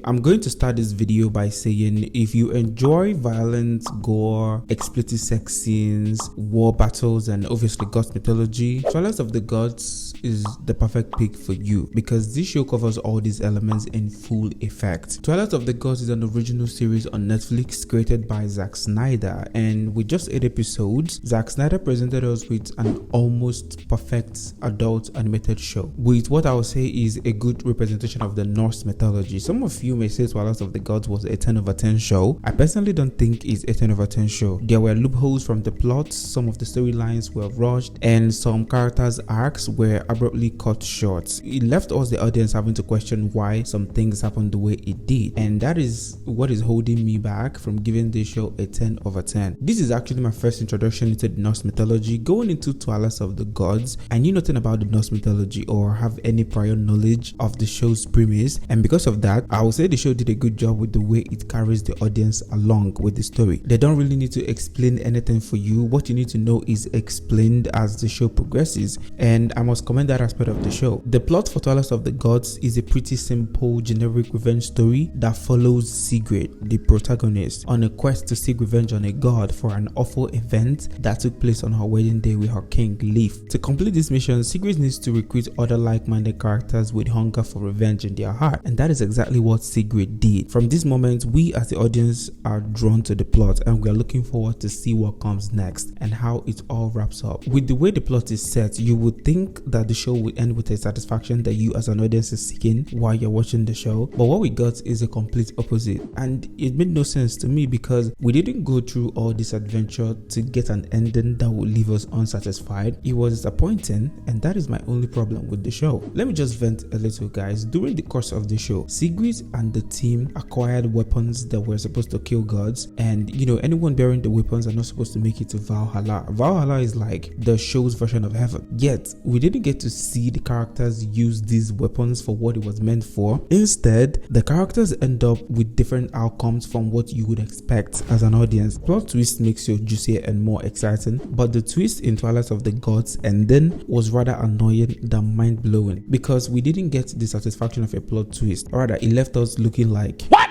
I'm going to start this video by saying if you enjoy violence, gore, explicit sex scenes, war battles, and obviously gods mythology, Twilight of the Gods is the perfect pick for you because this show covers all these elements in full effect. Twilight of the Gods is an original series on Netflix created by Zack Snyder, and with just 8 episodes, Zack Snyder presented us with an almost perfect adult animated show with what I would say is a good representation of the Norse mythology. Some of you may say Twilight of the Gods was a 10 over 10 show. I personally don't think it's a 10 over 10 show. There were loopholes from the plot, some of the storylines were rushed, and some characters' arcs were abruptly cut short. It left us, the audience, having to question why some things happened the way it did, and that is what is holding me back from giving this show a 10 over 10. This is actually my first introduction into the Norse mythology. Going into Twilight of the Gods, I knew nothing about the Norse mythology or have any prior knowledge of the show's premise, and because of that, I would say the show did a good job with the way it carries the audience along with the story. They don't really need to explain anything for you. What you need to know is explained as the show progresses, and I must commend that aspect of the show. The plot for Twilight of the Gods is a pretty simple, generic revenge story that follows Sigrid, the protagonist, on a quest to seek revenge on a god for an awful event that took place on her wedding day with her king, Leif. To complete this mission, Sigrid needs to recruit other like-minded characters with hunger for revenge in their heart, and that is exactly what Sigrid did. From this moment, we as the audience are drawn to the plot, and we are looking forward to see what comes next and how it all wraps up. With the way the plot is set, you would think that the show would end with a satisfaction that you as an audience is seeking while you're watching the show, but what we got is a complete opposite, and it made no sense to me because we didn't go through all this adventure to get an ending that would leave us unsatisfied. It was disappointing, and that is my only problem with the show. Let me just vent a little, guys. During the course of the show, Sigrid and the team acquired weapons that were supposed to kill gods, and anyone bearing the weapons are not supposed to make it to Valhalla. Valhalla is like the show's version of heaven, yet we didn't get to see the characters use these weapons for what it was meant for. Instead, the characters end up with different outcomes from what you would expect as an audience. Plot twist makes you juicier and more exciting, but the twist in Twilight of the Gods ending was rather annoying than mind-blowing because we didn't get the satisfaction of a plot twist. Rather, it left us looking like, what?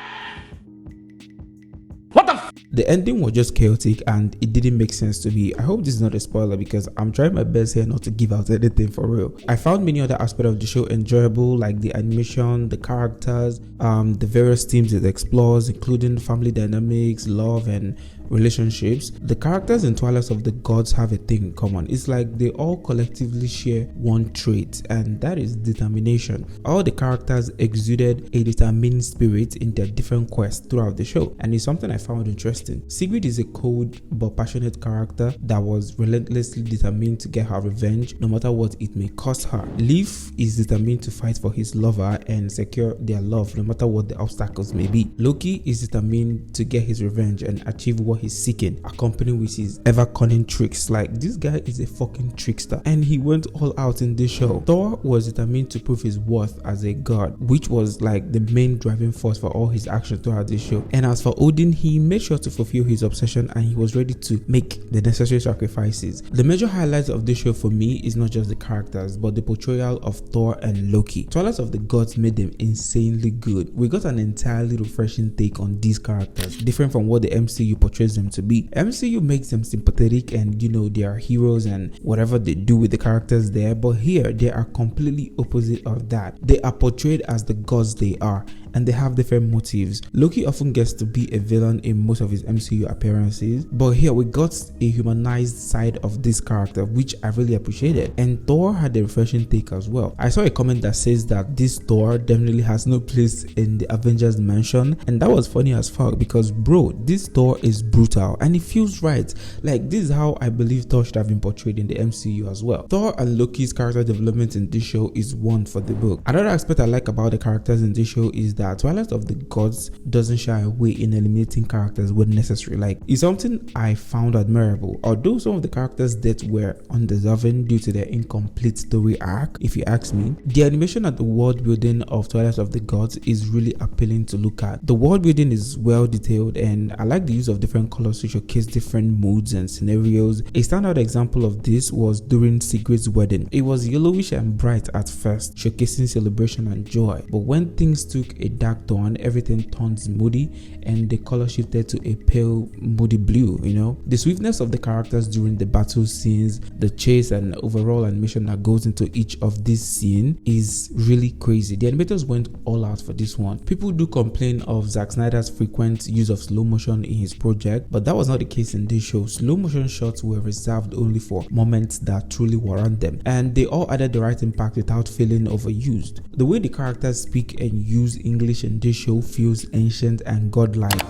The ending was just chaotic and it didn't make sense to me. I hope this is not a spoiler because I'm trying my best here not to give out anything for real. I found many other aspects of the show enjoyable, like the animation, the characters, the various themes it explores, including family dynamics, love, and relationships. The characters in Twilight of the Gods have a thing in common. It's like they all collectively share one trait, and that is determination. All the characters exuded a determined spirit in their different quests throughout the show, and it's something I found interesting. Sigrid is a cold but passionate character that was relentlessly determined to get her revenge no matter what it may cost her. Leif is determined to fight for his lover and secure their love no matter what the obstacles may be. Loki is determined to get his revenge and achieve what he's seeking, accompanied with his ever cunning tricks. Like, this guy is a fucking trickster, and he went all out in this show. Thor was determined to prove his worth as a god, which was like the main driving force for all his actions throughout this show. And as for Odin, he made sure to fulfill his obsession and he was ready to make the necessary sacrifices. The major highlights of this show for me is not just the characters but the portrayal of Thor and Loki. Twilight of the Gods made them insanely good. We got an entirely refreshing take on these characters, different from what the MCU portrays them to be. MCU makes them sympathetic and they are heroes and whatever they do with the characters there, but here they are completely opposite of that. They are portrayed as the gods they are, and they have different motives. Loki often gets to be a villain in most of his MCU appearances, but here we got a humanized side of this character, which I really appreciated. And Thor had a refreshing take as well. I saw a comment that says that this Thor definitely has no place in the Avengers mansion, and that was funny as fuck because bro, this Thor is brutal and it feels right. Like, this is how I believe Thor should have been portrayed in the MCU as well. Thor and Loki's character development in this show is one for the book. Another aspect I like about the characters in this show is that Twilight of the Gods doesn't shy away in eliminating characters when necessary. Like, it's something I found admirable. Although some of the characters' deaths were undeserving due to their incomplete story arc, if you ask me, the animation and the world building of Twilight of the Gods is really appealing to look at. The world building is well detailed, and I like the use of different colors to showcase different moods and scenarios. A standout example of this was during Sigrid's wedding. It was yellowish and bright at first, showcasing celebration and joy, but when things took a dark tone, everything turns moody, and the color shifted to a pale moody blue. The swiftness of the characters during the battle scenes, the chase, and overall animation that goes into each of these scenes is really crazy. The animators went all out for this one. People do complain of Zack Snyder's frequent use of slow motion in his project, but that was not the case in this show. Slow motion shots were reserved only for moments that truly warrant them, and they all added the right impact without feeling overused. The way the characters speak and use English in this show feels ancient and godlike.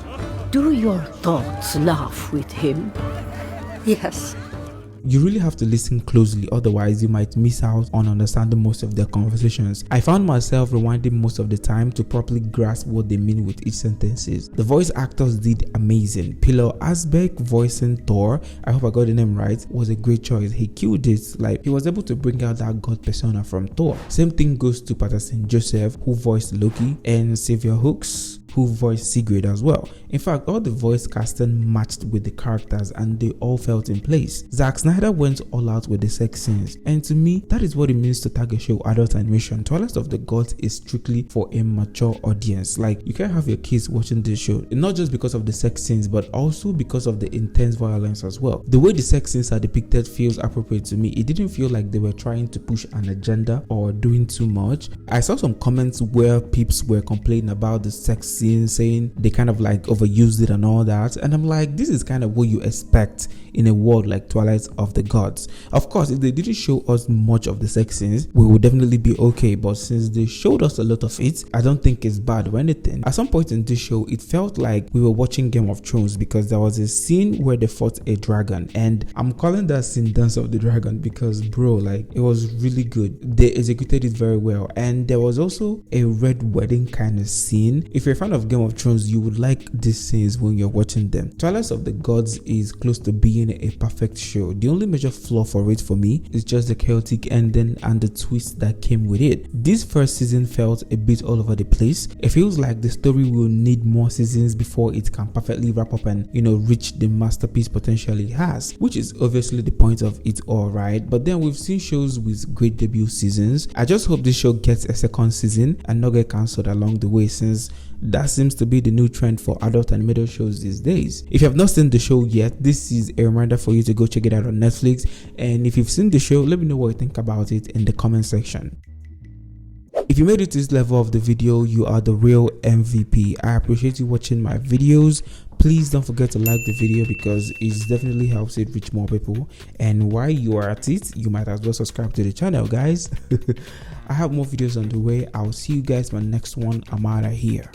Do your thoughts laugh with him? Yes. You really have to listen closely, otherwise you might miss out on understanding most of their conversations. I found myself rewinding most of the time to properly grasp what they mean with each sentences. The voice actors did amazing. Pillar Asbeck voicing Thor, I hope I got the name right, was a great choice. He killed it. Like, he was able to bring out that god persona from Thor. Same thing goes to Patterson Joseph, who voiced Loki, and Xavier Hooks, who voiced Sigrid as well. In fact, all the voice casting matched with the characters and they all felt in place. Zack Snyder went all out with the sex scenes, and to me, that is what it means to tag a show adult animation. Twilight of the Gods is strictly for a mature audience. Like, you can't have your kids watching this show, not just because of the sex scenes, but also because of the intense violence as well. The way the sex scenes are depicted feels appropriate to me. It didn't feel like they were trying to push an agenda or doing too much. I saw some comments where peeps were complaining about the sex scenes, saying they kind of like overused it and all that, and I'm like, this is kind of what you expect in a world like Twilight of the Gods. Of course, if they didn't show us much of the sex scenes, we would definitely be okay, but since they showed us a lot of it, I don't think it's bad or anything. At some point in this show, it felt like we were watching Game of Thrones, because there was a scene where they fought a dragon, and I'm calling that scene Dance of the Dragon because, bro, like, it was really good. They executed it very well, and there was also a red wedding kind of scene. If you're a fan of Game of Thrones, you would like these scenes when you're watching them. Twilight of the Gods is close to being a perfect show. The only major flaw for it for me is just the chaotic ending and the twist that came with it. This first season felt a bit all over the place. It feels like the story will need more seasons before it can perfectly wrap up and reach the masterpiece potential it has, which is obviously the point of it all, right? But then we've seen shows with great debut seasons. I just hope this show gets a second season and not get cancelled along the way, since that seems to be the new trend for adult animated shows these days. If you have not seen the show yet, this is a reminder for you to go check it out on Netflix, and if you've seen the show, let me know what you think about it in the comment section. If you made it to this level of the video, you are the real MVP. I appreciate you watching my videos. Please don't forget to like the video because it definitely helps it reach more people, and while you are at it, you might as well subscribe to the channel, guys. I have more videos on the way. I'll see you guys in my next one. I'm out of here.